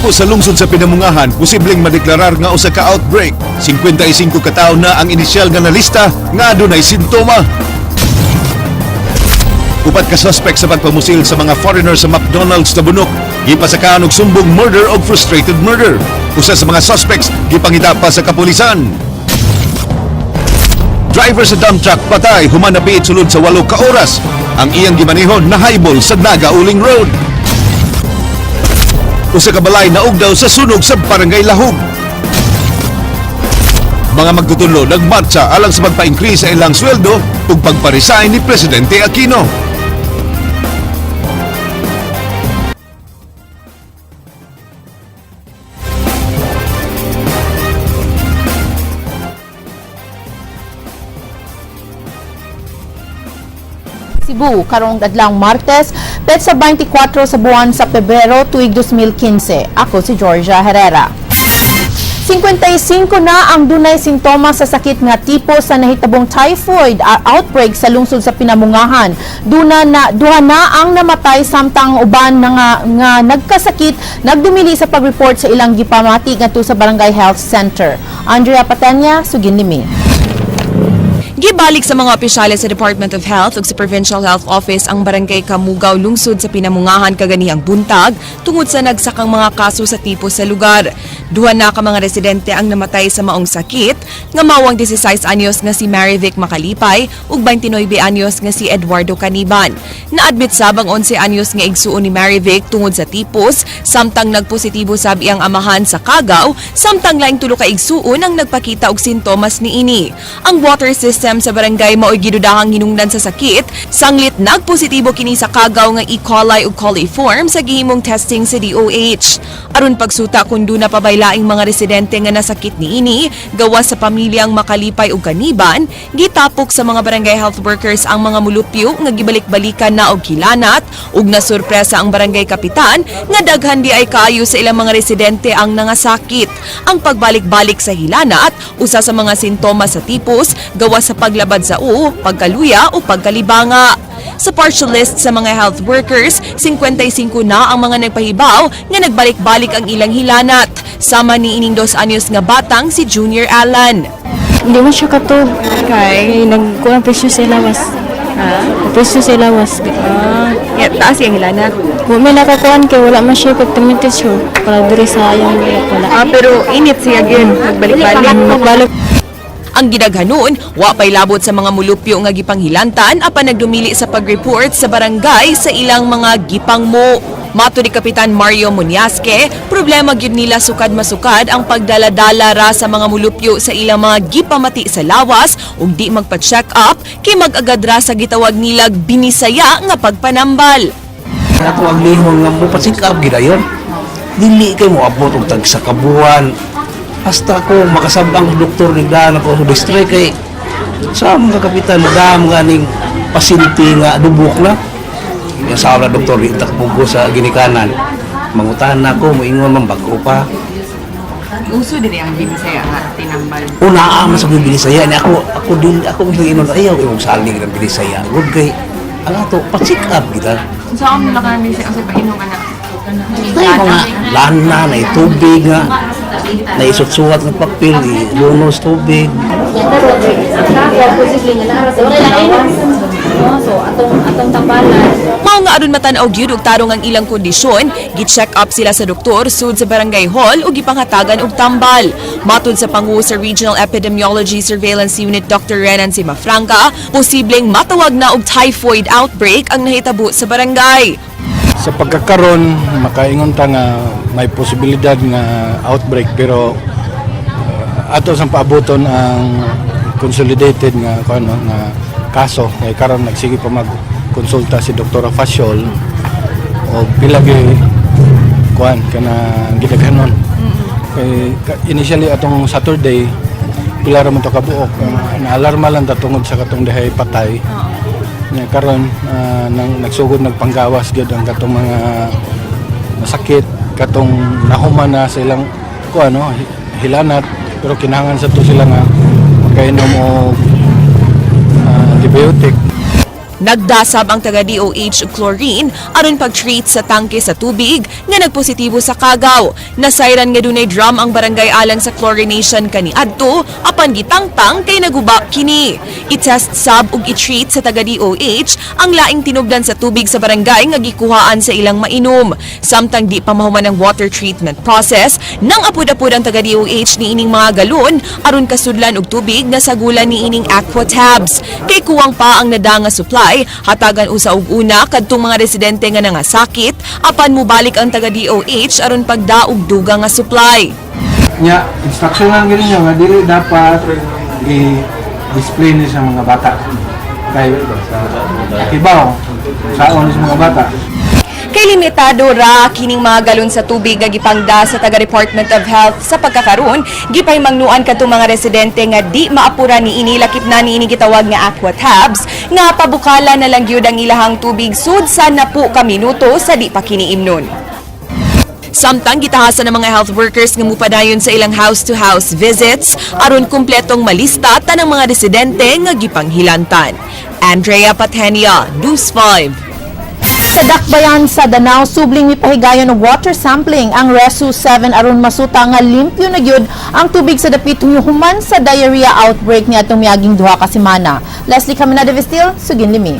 tipo sa lungsod sa Pinamungahan, posibleng madeklarar nga usa ka outbreak. 55 ka tawo na ang inisyal nga nalista nga adunay simptoma. Upat ka suspect sa pagpamusil sa mga foreigner sa McDonald's na bunok, gipasakahan og sumbong murder o frustrated murder. Usa sa mga suspects gipangita pa sa kapulisan. Driver sa dump truck patay human napiit sulod sa 8 ka oras. Ang iyang gimanihon nahaybol sa Naga Uling Road. Usa ka balay naug daw sa sunog sa Barangay Lahog. Mga magtutulo nagmarcha alang sa pagpa-increase sa ilang sweldo ug pagpa-resign ni Presidente Aquino. Cebu karong adlang Martes, petsa 24 sa buwan sa Pebrero tuig 2015. Ako si Georgia Herrera. 55 na ang dunay sintomas sa sakit nga tipo sa nahitabong typhoid outbreak sa lungsod sa Pinamungahan. Duha na ang namatay samtang uban na nga nagkasakit nagdumili sa pag-report sa ilang gipamati ngadto sa Barangay Health Center. Andrea Patenya, sugin nimi. Gibalik sa mga opisyales sa Department of Health ug sa Provincial Health Office ang Barangay Kamugaw lungsod sa Pinamungahan kaganihang buntag tungod sa nagsakang mga kaso sa tipo sa lugar. Duha na ka mga residente ang namatay sa maong sakit, nga mawang 16 anyos nga si Marivic Makalipay ug 29 anyos nga si Eduardo Caniban. Naadmit sabang 11 anyos nga igsuon ni Marivic tungod sa tipos, samtang nagpositibo sab iyang amahan sa Cagaw, samtang laing tulo ka igsuon ang nagpakita og sintomas niini. Ang water system sa barangay mao'y gidudahang hinungdan sa sakit, sanglit nagpositibo kini sa Cagaw nga E. coli ug coliform sa gihimong testing sa DOH. Aron pagsuta kung doon na pabaylaing mga residente nga nasakit niini, gawas sa pamilyang Makalipay ug Caniban, gitapok sa mga barangay health workers ang mga mulupyo nga gibalik-balikan na og kilanat ug nasurpresa ang barangay kapitan nga daghan di ay kaayo sa ilang mga residente ang nangasakit. Ang pagbalik-balik sa hilanat, usa sa mga sintomas sa tipos, gawas sa paglabad sa pagkaluya o pagkalibanga. Sa partial list sa mga health workers, 55 na ang mga nagpahibaw nga nagbalik-balik ang ilang hilanat. Sama ni ining 2 anyos nga batang si Junior Alan. Hindi mo siya kato. Kaya nagkuha presyo sa lawas. Presyo sa lawas. Taas yung hilanat. Kung may nakakuhaan kaya wala man siya pagtamitin siya. Para diri sa ayang wala. Pero init siya yun. Nagbalik-balik. Ang gidaghanon, wa pay labot sa mga mulupyo nga gipanghilantan apan nagdumili sa pag-report sa barangay sa ilang mga gipangmo. Mato ni Kapitan Mario Munyasque, problema gyud nila sukad-masukad ang pagdala-dala ra sa mga mulupyo sa ilang mga gipamati sa lawas ug di magpa-check up kay mag-agad ra sa gitawag nilag binisaya nga pagpanambal. Ato ang lihon nga mo pa-check up gidayon. Dili kay mo abot og tag sa kabuan. Hasta ko makasabang doktor ni daan ako sa district kay sa mga kapitan dam nga ning pasyente nga dubok na. Yung sa doktor itakbo ko sa ginikanan. Mangutahan na ko moingon man bago pa. Uso diri ang binisaya nga tinambal. Una mas ang binisaya ni ako ginon ayaw yung saling ng binisaya. Good kay ang ato pa-check up kita. So ang nalakan ni sa painom anak. Tayo mga lana na tubig nga na isutsuwat ng papel, lunos tubig. Mao nga adun matan-aw gyud og tarong ang ilang kondisyon, gi-check up sila sa doktor sud sa barangay hall ug gipangatagan og tambal. Matud sa panguho sa Regional Epidemiology Surveillance Unit Dr. Renan Simafranca, posibleng matawag na og typhoid outbreak ang nahitabo sa barangay. Sa pagkakaroon, makaingon ta nga may posibilidad nga outbreak pero ato sang paaboton ang consolidated nga kaso kay karon nagsige pa magkonsulta si Dr. Fasciol o pila gyud kana gidaghanon. Kay initially atong Saturday pila ra man to kabuok, naalarma lang ta tungod sa katong dihay patay. Nya karon nang nagsugod nagpanggawas gyud ang katong mga masakit katong nahuman na sa ilang hilanat pero kinahanglan sa to sila nga makainom og antibiotic. Nagdasab ang taga-DOH og chlorine aron pag-treat sa tangke sa tubig nga nagpositibo sa kagaw. Nasayran nga dunay drum ang barangay alang sa chlorination kaniadto apan gitangtang kay naguba kini. I-test sab ug i-treat sa taga-DOH ang laing tinubdan sa tubig sa barangay nga gikuhaan sa ilang mainom. Samtang di pa mahuman ang water treatment process, nang apud-apud ang taga-DOH ni ining mga galon aron kasudlan og tubig na sagulan ni ining Aqua Tabs. Kay kuwang pa ang nadanga supply, hatagan usa og una kadtong mga residente nga nangasakit apan mubalik ang taga-DOH aron pagdaog duga nga supply. Nya, instructional gini nga dili dapat i-display ni sa mga bata. Kay ibaw sa sa mga bata. Kay limitado ra kining mga galon sa tubig nga gipangda sa taga Department of Health sa pagkakaroon, gipay mangnuan kadtong mga residente nga di maapura ni ini lakip na ni ini gitawag nga Aqua Tabs nga pabukala na lang gyud ang ilahang tubig sud sa napu ka minuto sa di pa kini imnon. Samtang gitahasan ng mga health workers nga mupadayon sa ilang house-to-house visits aron kumpletong malista tanang mga residente nga gipanghilantan. Andrea Patenia, News 5. Sa Dakbayan sa Danao, subling mipahigayon og water sampling ang Resu 7 aron masuta nga limpyo na gyud ang tubig sa dapit human sa diarrhea outbreak niadtong miaging duha ka semana. Leslie Camina de Vistil, Sugin Limi.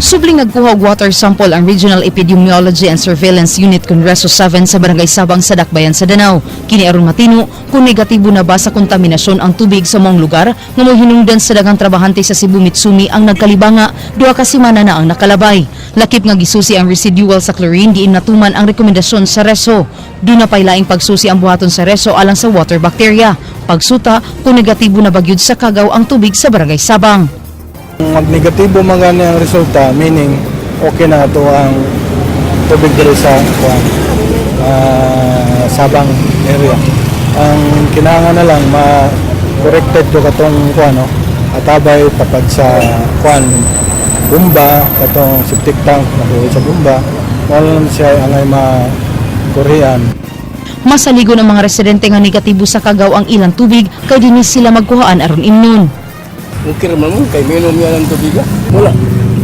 Subling nagkuha og water sample ang Regional Epidemiology and Surveillance Unit kun Reso 7 sa Barangay Sabang sa Dakbayan sa Danao. Kini aron matino kung negatibo na ba sa kontaminasyon ang tubig sa maong lugar nga mohinungdan sa daghang trabahante sa Cebu Mitsumi ang nagkalibanga duha ka semana na ang nakalabay. Lakip nga gisusi ang residual sa chlorine diin natuman ang rekomendasyon sa Reso. Duna pay laing pagsusi ang buhaton sa Reso alang sa water bacteria. Pagsuta kung negatibo na bagyud sa kagaw ang tubig sa Barangay Sabang. Mag negatibo man gani ang resulta, meaning okay na ito ang tubig diri sa Sabang area. Ang kinahanglan na lang ma-corrected to katong atabay tapad sa bumba, katong septic tank na sa bumba, wala siya angay ma-korean. Masaligo ng mga residente nga negatibo sa kagaw ang ilang tubig kay dinis sila magkuhaan aron imnon. Okay naman mo, kay minom yan ang tubig. Wala,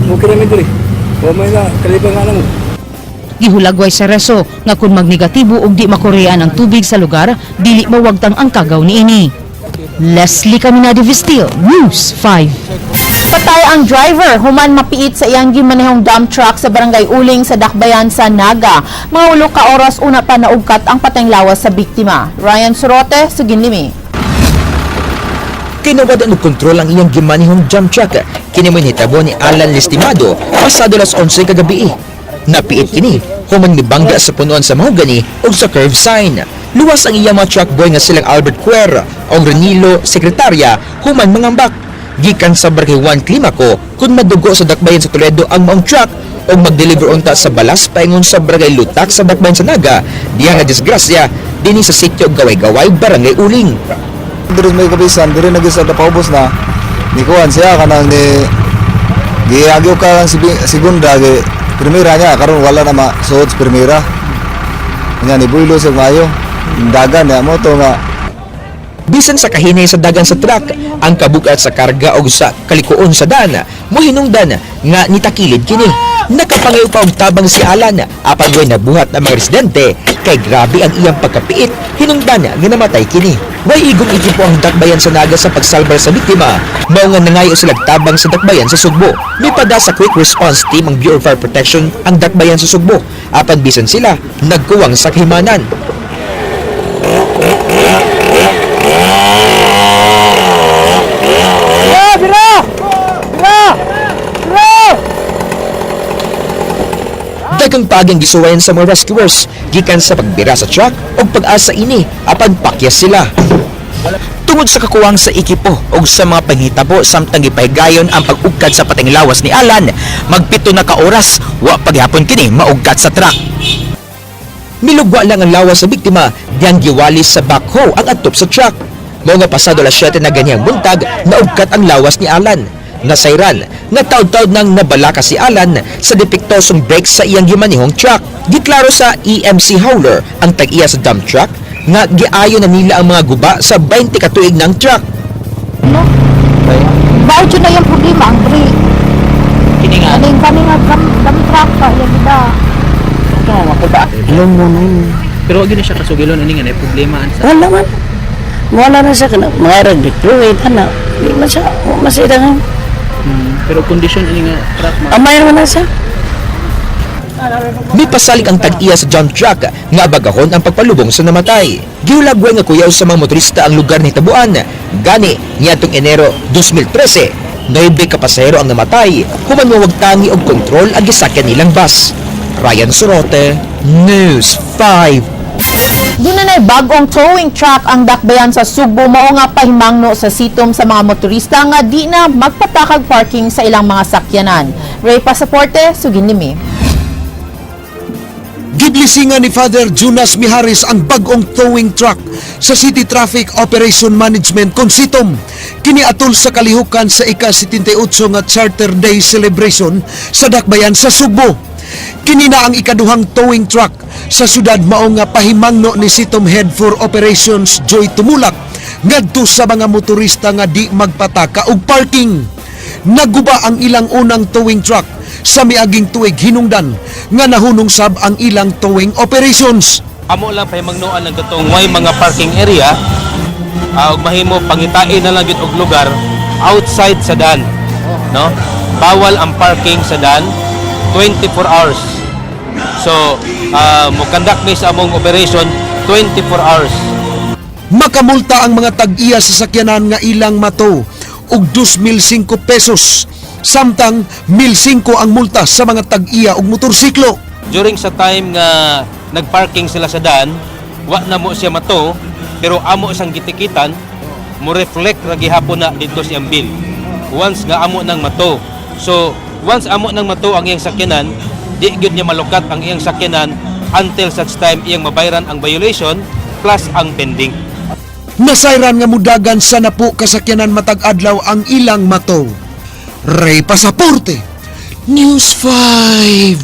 okay naman diri. Wala may na, kalibang nga lang. Gihulagway sa Reso nga kung magnegatibo og di makorean ang tubig sa lugar, dili mawagtang ang kagaw niini. Leslie Camina de Vistil, News 5. Patay ang driver human mapiit sa iyang gimanehong dump truck sa Barangay Uling sa Dakbayan sa Naga. Mga 8 ka oras una pa naugkat ang patayng lawas sa biktima. Ryan Sorote, Sugin Limi. Kinawad ang kontrol ang iyang gimanihong jump truck. Kini mo hitabo ni Alan Listimado pasado las 11 kagabi. Napiit kini human nibangga sa punuan sa mahogany ug sa curve sign. Luwas ang iyang mga truck boy nga silang Albert Cuer o Renilo Sekretarya human mangambak. Gikan sa Barangay 1 Climaco kun madugo sa Dakbayan sa Toledo ang maong truck o mag-deliver unta sa balas paingon sa Barangay Lutak sa Dakbayan sa Naga. Diya nga disgrasya dinhi sa sitio Gaway-Gaway, Barangay Uling. Diri may kabisan, diri nagisa na paubos na. Ni kuan siya kanang ni giagyo ka lang segunda gi primera niya karon wala na masuod sa primera. Nya ni builo sa mayo. Dagan niya mo to nga Bisan sa kahinay sa dagan sa truck, ang kabukat sa karga o sa kalikuon sa daan, mohinungdan nga nitakilid kini. Nakapangayo pa og tabang si Alan, apan way nabuhat ang mga residente, kay grabe ang iyang pagkapiit, hinungdan nga namatay kini. Way igong ekipo ang Dakbayan sa Naga sa pagsalbar sa biktima, mao nga nangayo sila tabang sa Dakbayan sa Sugbo. May pada sa Quick Response Team ang Bureau of Fire Protection ang Dakbayan sa Sugbo, apan bisan sila nagkuwang sa kahimanan. Dagang pagang gisuwayan sa mga rescuers, gikan sa pagbira sa truck o pag-asa ini, apan pakyas sila. Tungod sa kakuwang sa ekipo o sa mga panghitabo samtang gipahigayon ang pag-ugkat sa pateng lawas ni Alan, magpito na ka oras, wa paghapon kini maugkat sa truck. Milugwa lang ang lawas sa biktima, diyan giwalis sa backhoe ang atop sa truck. Mga pasado las 7 na ganiyang buntag, naugkat ang lawas ni Alan. Nasayran, nataod-taod nang nabalaka si Alan sa depektosong brakes sa iyang gimanihong truck. Giklaro sa EMC Howler ang tag-iya sa dump truck nga giayo na nila ang mga guba sa 20 katuig ng truck. No? Baudyo na yung problema, ang brake. Kini nga. Kami nga, kami truck pa, yan ba? Alam mo na yun. Pero wag yun siya kasugilon, ano nga, problema. Wala man. Wala na siya. Mga rag-deployed, ano. Hindi man siya. Masira nga. Pero kondisyon, ano nga, truck Amay naman na siya. May pasalig ang tag-iya sa jump truck nga bagahon ang pagpalubong sa namatay. Giulagway nga kuyaw sa mga motorista ang lugar ni Tabuan. Gani, niadtong Enero 2013, 9 ka pasahero ang namatay, human wag tangi og kontrol ang gisakyan nilang bus. Ryan Sorote, News 5. Doon na bagong towing truck ang dakbayan sa Sugbo mao nga pahimangno sa sitom sa mga motorista nga di na magpatakag parking sa ilang mga sakyanan. Ray Pasaporte, sugin nimi. Giblisingan ni Father Jonas Miharis ang bagong towing truck sa City Traffic Operation Management Consitom. Kini atol sa kalihukan sa ika-78 nga Charter Day celebration sa dakbayan sa Sugbo. Kini na ang ikaduhang towing truck sa syudad mao nga pahimangno ni Sitom Head for Operations Joy Tumulak ngadto sa mga motorista nga di magpataka og parking. Naguba ang ilang unang towing truck sa miaging tuig hinungdan nga nahunong sab ang ilang towing operations. Amo lang pahimangnoan ng gatong way mga parking area ug mahimo pangitain na lang gyud og lugar outside sa daan, no? Bawal ang parking sa daan 24 hours. So, mo conduct mi sa among operation 24 hours. Makamulta ang mga tag-iya sa sakyanan nga ilang mato og 2,005 pesos. Samtang 1,005 ang multa sa mga tag-iya og motorsiklo. During sa time nga nagparking sila sa daan, wa na mo siya mato, pero amo siyang gitikitan, mo reflect ra gihapon na dito siyang bill. Once nga amo nang mato. So, once amo nang mato ang iyang sakyanan, di gyud niya malukat ang iyang sakyanan until such time iyang mabayaran ang violation plus ang pending. Nasayran nga mudagan sa napo kasakyanan matag adlaw ang ilang mato. Ray Pasaporte, News 5.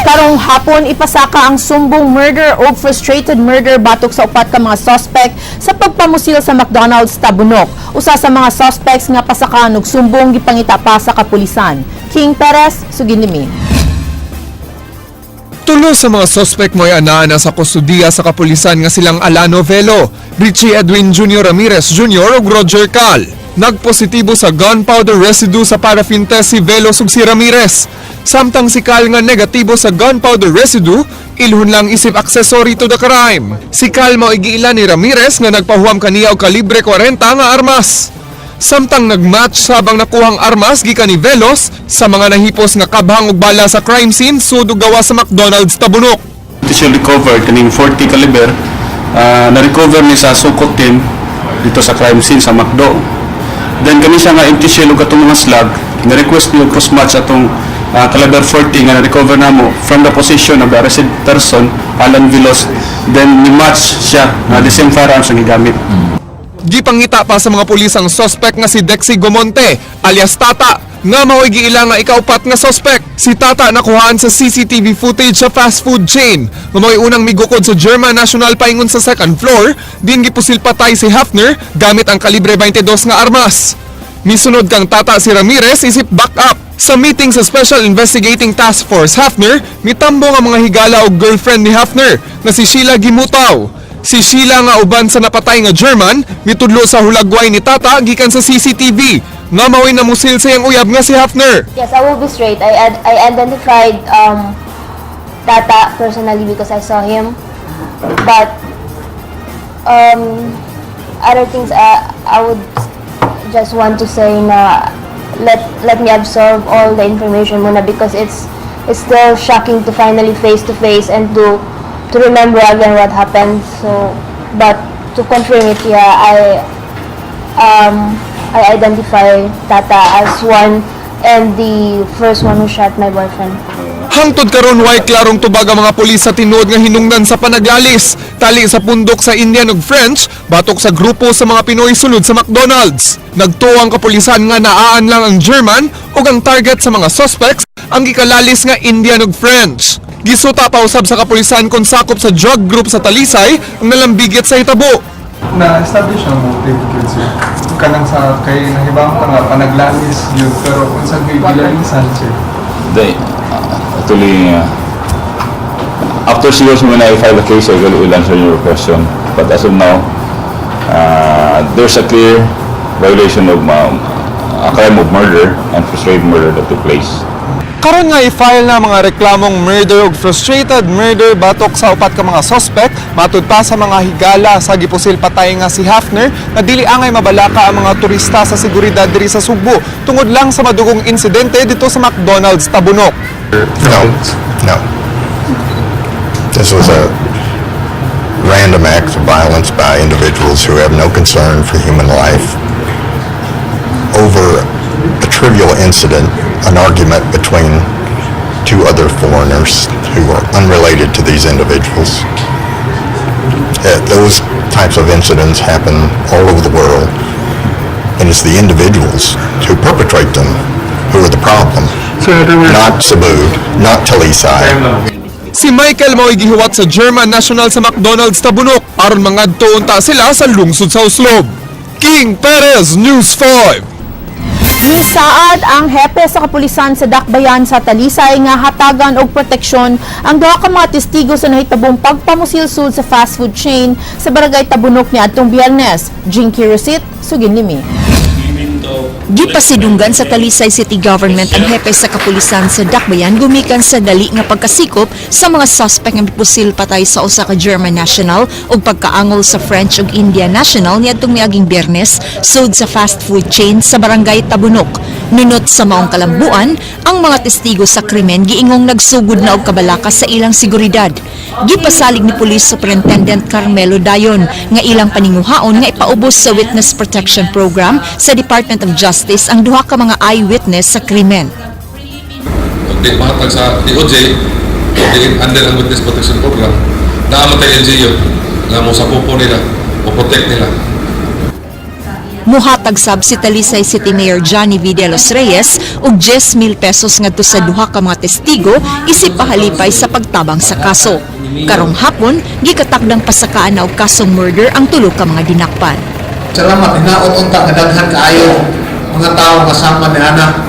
Karong hapon ipasaka ang sumbong murder o frustrated murder batok sa upat ka mga suspect sa pagpamusil sa McDonald's Tabunok. Usa sa mga suspects nga pasakaan og sumbong gipangita pa sa kapulisan. King Perez, sugin nimi. Tulo sa mga suspect mo'y anaan sa kustudiya sa kapulisan nga silang Alano Velo, Richie Edwin Jr. Ramirez Jr. ug Roger Cal. Nagpositibo sa gunpowder residue sa paraffin test si Velo ug si Ramirez. Samtang si Cal nga negatibo sa gunpowder residue, ilhon lang isip accessory to the crime. Si Cal mao igiila ni Ramirez nga nagpahuam kaniya og kalibre 40 nga armas. Samtang nagmatch sabang nakuhang armas gikan ni Velos sa mga nahipos nga kabhang ug bala sa crime scene sud ug gawa sa McDonald's Tabunok. Siya recovered kaning 40 caliber na-recover ni sa sukot team dito sa crime scene sa McDo. Then kami siya nga empty shell ug atong mga slug, na-request niyo cross match atong caliber 40 nga na-recover namo from the position of the arrested person, Alan Velos. Then ni-match siya na the same firearms ang gigamit. Gipangita pa sa mga pulis ang suspect nga si Dexy Gomonte alias Tata nga mao'y giila nga ikaupat nga suspect. Si Tata nakuhaan sa CCTV footage sa fast food chain nga mao'y unang migukod sa German National paingon sa second floor, din gipusil patay si Hafner gamit ang kalibre 22 nga armas. Misunod kang Tata si Ramirez isip back up. Sa meeting sa Special Investigating Task Force Hafner, mitambong ang mga higala o girlfriend ni Hafner na si Sheila Gimutaw. Si Sheila nga uban sa napatay nga German, mitudlo sa hulagway ni Tata gikan sa CCTV nga mao'y namusil sa iyang uyab nga si Hafner. Yes, I will be straight. I identified Tata personally because I saw him. But other things I would just want to say na let me absorb all the information muna because it's still shocking to finally face to face and to remember again what happened. So, but to confirm it, yeah, I identify Tata as one and the first one who shot my boyfriend. Hangtod karon way klarong tubag ang mga pulis sa tinuod nga hinungdan sa panaglalis, tali sa pundok sa Indian ug French, batok sa grupo sa mga Pinoy sulod sa McDonald's. Nagtuo ang kapulisan nga naaan lang ang German ug ang target sa mga suspects ang gikalalis nga Indian ug French. Gisuta pa usab sa kapulisan kung sakop sa drug group sa Talisay ang nalambigit sa hitabo. Na-establish ang motive yun siya. Kanang sa kay nahibang ka nga panaglanis yun, pero kung sa bilalisan siya. They, actually, after siguro when I file the case, I will answer your question. But as of now, there's a clear violation of a crime of murder and frustrated murder that took place. Karon nga i-file na mga reklamong murder ug frustrated murder batok sa upat ka mga suspect matud pa sa mga higala sa gipusil patay nga si Hafner na dili angay mabalaka ang mga turista sa seguridad diri sa Sugbo tungod lang sa madugong insidente dito sa McDonald's Tabunok. No. This was a random act of violence by individuals who have no concern for human life over a trivial incident, an argument between two other foreigners who are unrelated to these individuals. Those types of incidents happen all over the world, and it's the individuals who perpetrate them who are the problem, not Cebu, not Talisay. Si Michael mao'y gihuwat sa German National sa McDonald's Tabunok aron mangadto unta sila sa lungsod sa Oslob. King Perez, News 5. Misaad ang hepe sa kapulisan sa Dakbayan sa Talisay nga hatagan og proteksyon ang duha ka mga testigo sa nahitabong pagpamusilsud sa fast food chain sa barangay Tabunok niadtong Biyernes. Jinky Rosit, sugin nimi. Gipasidunggan sa Talisay City Government ang hepe sa kapulisan sa Dakbayan gumikan sa dali nga pagkasikop sa mga suspect nga mipusil patay sa usa ka German national ug pagkaangol sa French ug Indian national niadtong miaging Biyernes sud sa fast food chain sa barangay Tabunok. Nunot sa maong kalambuan, ang mga testigo sa krimen giingong nagsugod na og kabalaka sa ilang seguridad. Gipasalig ni Police Superintendent Carmelo Dayon nga ilang paninguhaon nga ipaubos sa Witness Protection Program sa Department of Justice ang duha ka mga eyewitness sa krimen. Di mahatag sa DOJ, under ang Witness Protection Program, naamatay LGU na mo sa pupo nila o protect nila. Muhatag sab si Talisay City Mayor Johnny V. De Los Reyes og 10,000 pesos ngadto sa duha ka mga testigo isip pahalipay sa pagtabang sa kaso. Karong hapon, gikatakdang pasakaan na og kasong murder ang tulo ka mga dinakpan. Salamat, hinaot unta nga daghan kaayo mga tao kasama ni Ana.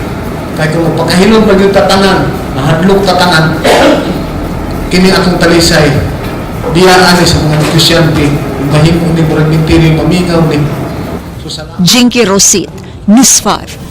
Kay kung magpakahilom pa yung tatangan, mahadlok tatangan, kini atong Talisay, diyan ani sa mga negosyante, mahimong ni murag mintiring mamigaw ni. Jinky Rosit, News 5.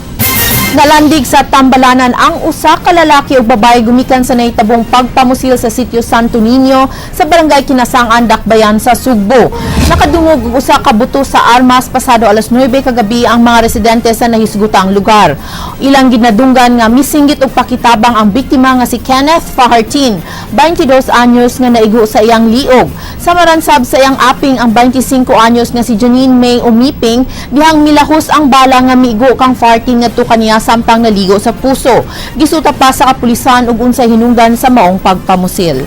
Nalandig sa Tambalanan ang usa ka lalaki ug babae gumikan sa nahitabong pagpamusil sa sitio Santo Niño sa barangay Kinasangan, Dakbayan sa Sugbo. Nakadungog og usa ka buto sa armas pasado alas 9 kagabi ang mga residente sa nahisgutang lugar. Ilang ginadunggan nga misinggit og pakitabang ang biktima nga si Kenneth Fahartin, 22 anyos nga naigo sa iyang liog. Samaran sab sa iyang aping ang 25 anyos nga si Janine May Umiping dihang milahos ang bala nga miigo kang Fahartin ngadto kaniya samtang naligo sa puso. Gisuta pa sa kapulisan ug unsay hinungdan sa maong pagpamusil.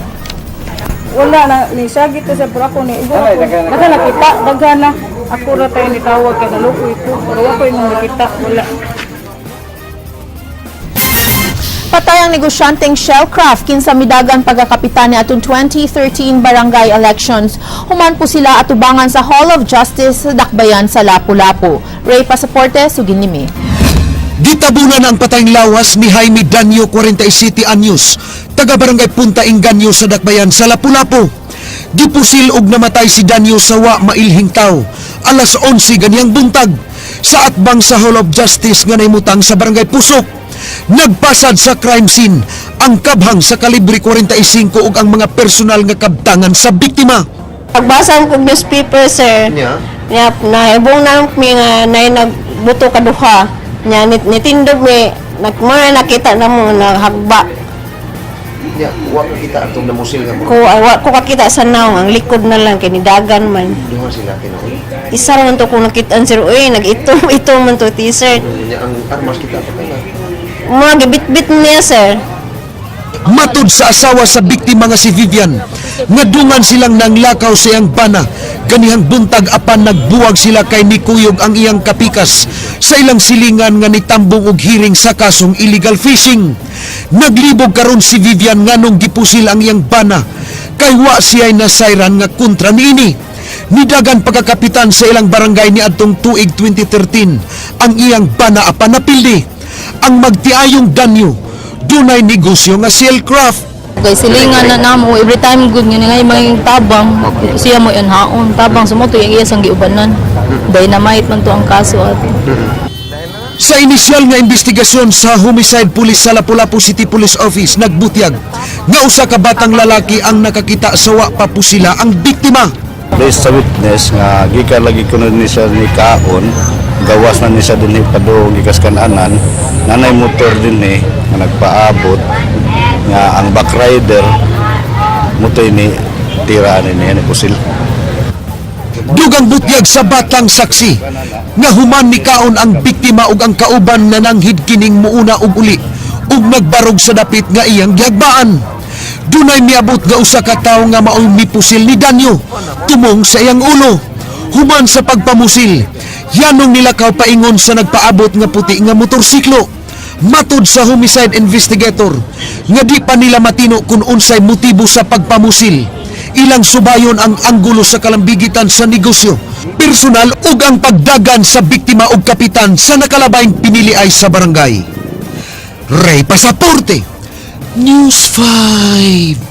Wala na, nisagit ko sa brako ni Igo ako. Baka nakita, daghan na. Ako na tayo nitawag ka, nalukoy ko. Pero ako yung nakita, wala. Patay ang negosyanteng Shellcraft kinsa midagan pagkakapitan ni atong 2013 barangay elections. Human po sila atubangan sa Hall of Justice sa Dakbayan sa Lapu-Lapu. Ray Pasaporte, sugin nimi. Gitabunan ang patayng lawas ni Jaime Danyo, 47 anyos, taga barangay Punta Inganyo sa Dakbayan sa Lapu-Lapu. Gipusil og namatay si Danyo sa wa mailhing taw. Alas 11 ganiyang buntag sa atbang sa Hall of Justice nga naimutang sa barangay Pusok. Nagpasad sa crime scene ang kabhang sa kalibre 45 ug ang mga personal nga kabtangan sa biktima. Pagbasa ko newspaper, sir. Yeah. Naibong na mi nga nagbuto kaduha. Nya nitindog mi nakita na mo naghagba. Ya, wa kita atong namusil nga mo. Ko kakita sa naong ang likod na lang kay nidagan man. Duha sila tinuod. Isa man to kung nakitaan sir, uy nag-ito man to t-shirt. Ang armas kita pa kaya. Mga gibit-bit niya, sir. Matud sa asawa sa biktima nga si Vivian, ngadungan silang nanglakaw sa iyang bana. Ganihang buntag apan nagbuwag sila kay nikuyog ang iyang kapikas sa ilang silingan nga nitambong og hiring sa kasong illegal fishing. Naglibog karon si Vivian nganong gipusil ang iyang bana kay wa siya'y nasayran nga kontra niini. Nidagan pagkakapitan sa ilang barangay ni adtong tuig 2013 ang iyang bana-apa na pildi. Ang magtiayong danyo, dunay negosyo nga silkcraft. Kay silingan na namo every time good nga ngay may tabang siya mo yan haon tabang sa mo to yung iya sang giubanan dynamite man to ang kaso ato. Sa inisyal nga investigasyon sa Homicide Police sa Lapu-Lapu City Police Office nagbutyag nga usa ka batang lalaki ang nakakita sa wa pa po sila ang biktima. Based sa witness nga gikan lagi kuno ni siya ni kaon gawas na ni siya dinhi padung gikas kananan nanay motor dinhi nga nagpaabot nga ang back rider mutoy ni tira ni pusil. Dugang butyag sa batang saksi nga human ni kaon ang biktima ug ang kauban na nanghid kining muuna og uli ug nagbarog sa dapit nga iyang gihagbaan. Dunay miabot nga usa ka tawo nga maoy mipusil ni danyo tumong sa iyang ulo. Human sa pagpamusil, yanong nilakaw paingon sa nagpaabot nga puti nga motorsiklo. Matud sa homicide investigator nga di pa nila matino kung unsay motibo sa pagpamusil. Ilang subayon ang anggulo sa kalambigitan sa negosyo, personal ug ang pagdagan sa biktima ug kapitan sa nakalabayng piniliay sa barangay. Ray Pasaporte, News 5.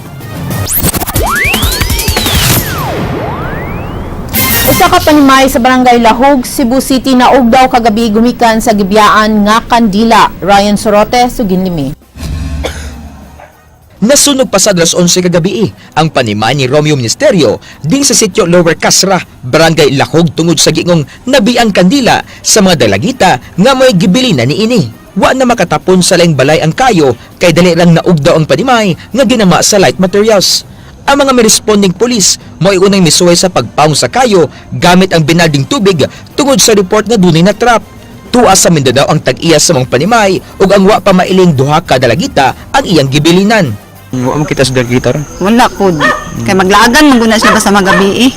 Usa ka panimay sa barangay Lahog, Cebu City na og daw kagabi gumikan sa gibiyaan nga kandila. Ryan Sorote, Suginlimi. Nasunog pasad alas 11 kagabi ang panimay ni Romeo Ministerio ding sa sitio Lower Casra, barangay Lahog tungod sa gingong nabiang kandila sa mga dalagita nga may gibilina ni ini. Wa na makatapon sa laing balay ang kayo kay dali lang naugdaw ang panimay nga ginama sa light materials. Ang mga responding pulis mo unang misuway sa pagpaong sa kayo gamit ang binalding tubig tungod sa report nga dunay na trap. Tuwa sa Mindanao ang tag-iya sa mga panimay ug ang wa pa mailing duha ka dalagita ang iyang gibilinan. Wa mo kita sa dalagita ron? Wala pod. Kay maglagan man guna siya basta magabi eh.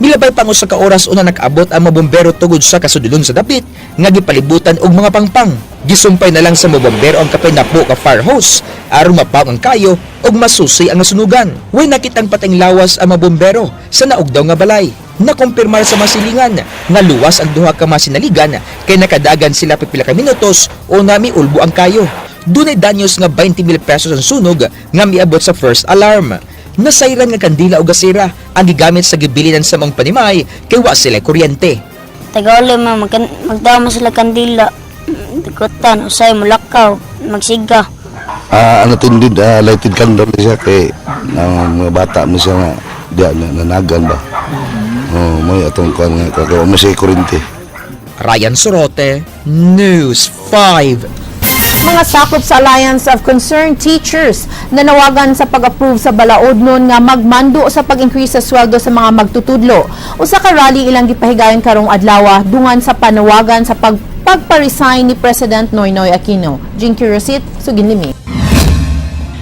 Milabay pang usa ka oras una nakaabot ang mga bombero tungod sa kasudulon sa dapit nga gipalibutan og mga pangpang. Gisumpay na lang sa mga bombero ang kapinapo ka fire hose aron mapaw ang kayo ug masusi ang nasunugan. Way nakitang patayng lawas ang mga bombero sa naugdaw nga balay. Nakumpirmar sa masilingan nga luwas ang duha ka masinaligan kay nakadagan sila pipila ka minutos o nami ulbo ang kayo. Dunay danyos nga 20,000 pesos ang sunog nga miabot sa first alarm. Nasayran nga kandila o gasira ang gigamit sa gibilinan sa mga panimay kay wa sila kuryente. Tagauli magdaw mo sila kandila. Tikutan, usay mo lakaw, magsiga. Ano tindid lighted candle siya kay mga bata mo siya nga diya nanagan ba. May atong kan nga kay mo siya kuryente. Ryan Sorote, News 5. Mga sakop sa Alliance of Concerned Teachers na nawagan sa pag-approve sa balaod nun nga magmando sa pag-increase sa sweldo sa mga magtutudlo. Usa ka rally ilang gipahigayon karong adlaw dungan sa panawagan sa pagpa-resign ni President Noynoy Aquino. Jinky Rosit, Suginlimi.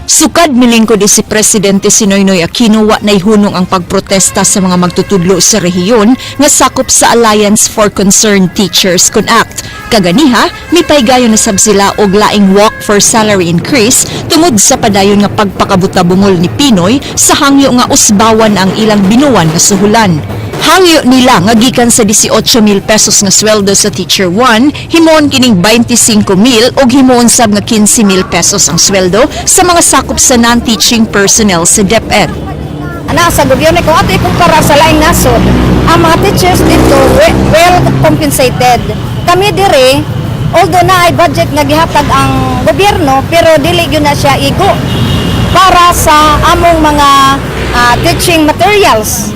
Sukad milingkod si Presidente si Noynoy Aquino wa naihunong ang pagprotesta sa mga magtutudlo sa rehiyon nga sakop sa Alliance for Concerned Teachers CONACT. Kaganiha, may paigayon na sab sila og laing walk for salary increase tungod sa padayon nga pagpakabutabungol ni Pinoy sa hangyo nga usbawan ang ilang binuwan nga suhulan. Hangyo nila nga gikan sa 18,000 pesos nga sweldo sa Teacher 1, himoon kining 25,000 ug himoon sab nga 15,000 pesos ang sweldo sa mga sakop sa non-teaching personnel sa DepEd. Ana sa gobyerno kung ato ikumpara sa laing nasod, ang mga teachers dito well compensated. Kami dire, although na ay budget nga gihatag ang gobyerno, pero dili gyud na siya igo para sa among mga teaching materials.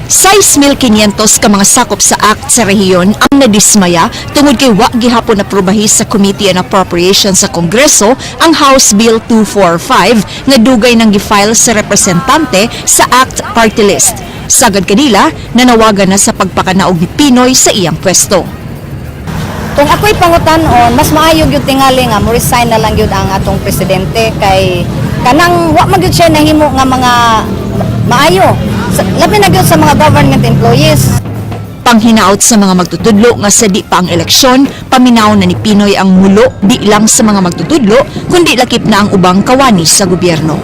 6,500 ka mga sakop sa act sa rehiyon ang nadismaya tungod kay wa gihapon naprobahi sa Committee on Appropriations sa Kongreso ang House Bill 245 nga dugay nang gifile sa representante sa act party list. Sagad kanila, nanawagan na sa pagpakanaog ni Pinoy sa iyang pwesto. Kung ako'y pangutan-on, mas maayo gyud tingali nga mo resign na lang gyud ang atong presidente kay kanang wa man gyud siya nahimo nga mga maayo. Labi na gyud sa mga government employees. Panghinaot sa mga magtutudlo nga sa di pa ang eleksyon, paminaw na ni Pinoy ang mulo di lang sa mga magtutudlo kundi lakip na ang ubang kawani sa gobyerno.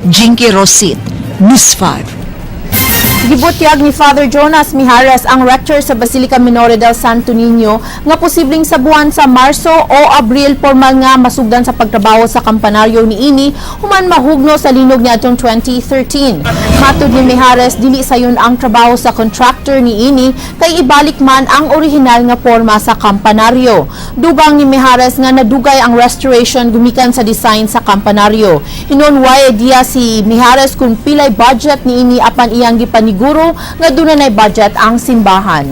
Jinky Rosit, News 5. Gibutyag ni Father Jonas Mijares ang rector sa Basilica Minore del Santo Niño nga posibleng sa buwan sa Marso o Abril formal nga masugdan sa pagtrabaho sa kampanaryo niini human mahugno sa linog niadtong 2013. Matud ni Mijares dili sayon ang trabaho sa contractor niini kay ibalik man ang orihinal nga porma sa kampanaryo. Dubang ni Mijares nga nadugay ang restoration gumikan sa design sa kampanaryo. Hinon way idea si Mijares kung pilay budget niini apan iyang gipaniguro nga dunay budget ang simbahan.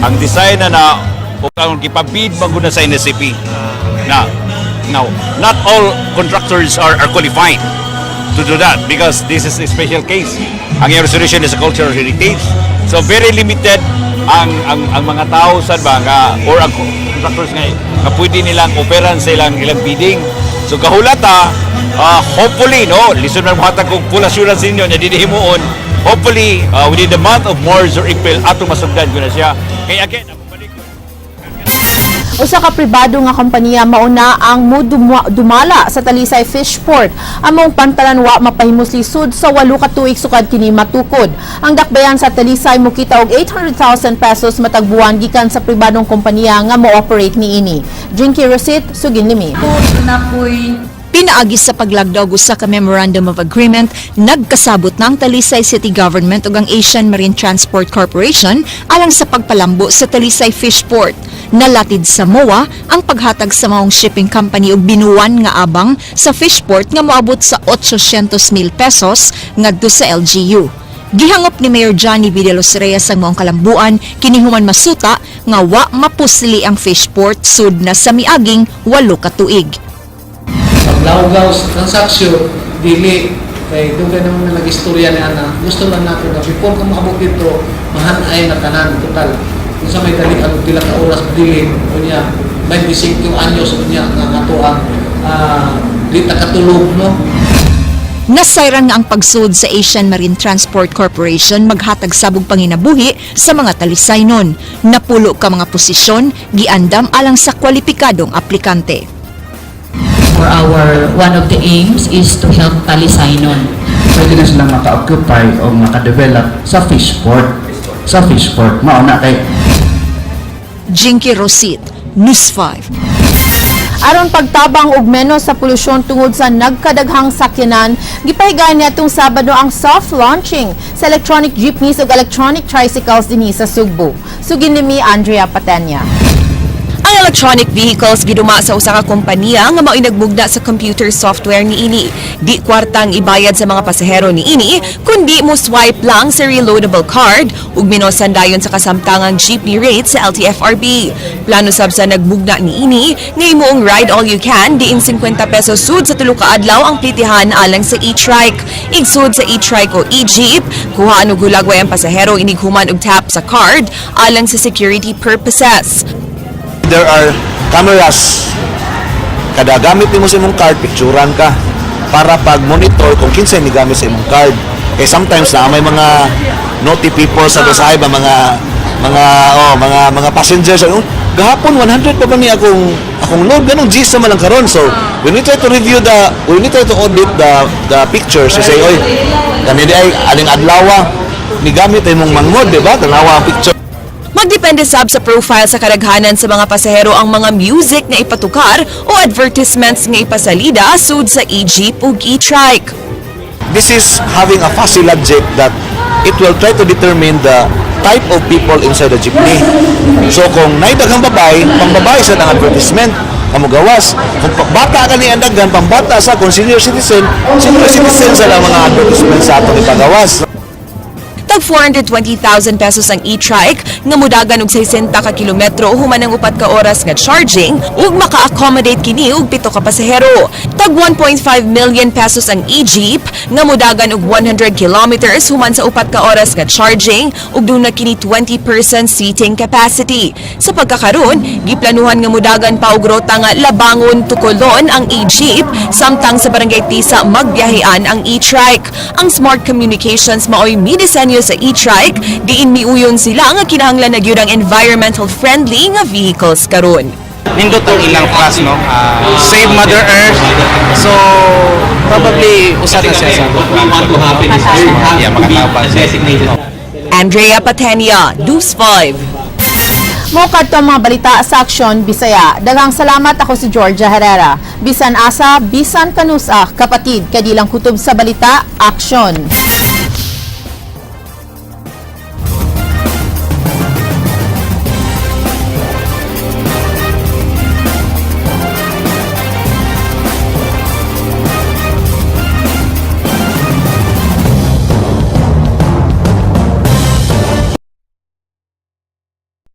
Ang design na o kung kipabid maguna sa NSCP. Now, not all contractors are qualified to do that because this is a special case. Ang restoration is a cultural heritage. So very limited ang mga tao sa mga or ang contractors nga pwede nilang operan sa ilang bidding. So kahulata, hopefully, listen na mga kung full assurance ninyo na didihimuon, hopefully, within the month of March or April, ato masugdan ko na siya. Kaya again, Usa ka pribado nga kompanya mauna ang dumala sa Talisay Fishport. Among pantalan wa mapahimos lisod sa 8 ka tuig sukad kini matukod. Ang dakbayan sa Talisay mukita og 800,000 pesos matag buwan gikan sa pribadong kompanya nga mo-operate niini. Jinky Receipt, sugin nimi. Pinaagi sa paglagdog usa ka Memorandum of Agreement, nagkasabot ng Talisay City Government ug ang Asian Marine Transport Corporation alang sa pagpalambo sa Talisay Fishport. Nalatid sa MOA ang paghatag sa maong shipping company og binuwan nga abang sa Fishport nga moabot sa 800,000 pesos ngadto sa LGU. Gihangop ni Mayor Johnny V. De Los Reyes ang maong kalambuan kini human masuta nga wa mapusli ang Fishport sud na sa miaging 8 ka tuig. Paglawgaw sa transaksyon, dili kay dugay naman na nag-istorya ni Ana. Gusto lang natin na before ka makabot dito, mahanay na tanan total. Kung sa may dali ang pila ka oras dili kunya 25 anyos kunya nga katuang di ta katulog no. Nasayran nga ang pagsud sa Asian Marine Transport Corporation maghatag sabog panginabuhi sa mga talisaynon. Napulo ka mga posisyon giandam alang sa kwalipikadong aplikante. For one of the aims is to help Talisaynon. Pwede na silang maka-occupy o maka-develop sa Fishport. Sa Fishport, mauna kay Jinky Rosit, News 5. Aron pagtabang og menos sa polusyon tungod sa nagkadaghang sakyanan, gipahigayon niadtong Sabado ang soft launching sa electronic jeepneys ug electronic tricycles dinhi sa Sugbo. Sugin nimi Andrea Patenya. Ang electronic vehicles giduma sa usa ka kompanya nga mao'y nagbugda sa computer software niini. Di kwartang ibayad sa mga pasahero niini, kundi mo swipe lang sa reloadable card ug minosan dayon sa kasamtangang jeepney rate sa LTFRB. Plano sab sa nagbugda niini nga imuong ride all you can diin 50 pesos sud sa tulo ka adlaw ang plitihan alang sa e-trike. Igsud sa e-trike o e-jeep, kuhaan og hulagway ang pasahero inighuman og tap sa card alang sa security purposes. There are cameras. Kada gamit mo sa imong card, picturean ka para pag-monitor kung kinsay ni gamit sa imong card. Eh sometimes na may mga naughty people sa dosay ba mga passengers gahapon 100 pa ni akong load ganung G's naman lang karon. So we need to audit the pictures to say oy kani di ay aling adlaw ni gamit imong mangmod di ba tanawa ang picture. Magdepende sab sa profile sa kadaghanan sa mga pasahero ang mga music nga ipatukar o advertisements nga ipasalida sud sa e-jeep ug e-trike. This is having a fuzzy logic that it will try to determine the type of people inside the jeepney. So kung naidaghang pambabae sa ang advertisement, kamugawas. Kung bata ka ni andagan, pambata sa kung senior citizen sa lang mga advertisement sa atong ipagawas. Tag 420,000 pesos ang e-trike nga mudagan og 60 ka kilometro human ang 4 ka oras nga charging ug maka-accommodate kini og 7 ka pasahero. Tag 1.5 million pesos ang e-jeep nga mudagan og 100 kilometers human sa 4 ka oras nga charging ug dunay kini 20% seating capacity. Sa pagkakaron, giplanuhan nga mudagan pa og rota nga Labangon Tucolon ang e-jeep samtang sa Barangay Tisa magbiyahean ang e-trike. Ang Smart Communications mao'y midisenyo sa e-trike, diin miuyon sila nga kinahanglan na gyud ang environmental friendly nga vehicles karon. Nindot ang ilang class, no? Save Mother Earth. So, probably usa na siya sa makatapan siya. Andrea Patenia, News 5. Mukad to ang mga balita sa Aksyon Bisaya. Daghang salamat, ako si Georgia Herrera. Bisan asa, bisan kanusa, kapatid, kadilang kutob sa balita, Aksyon.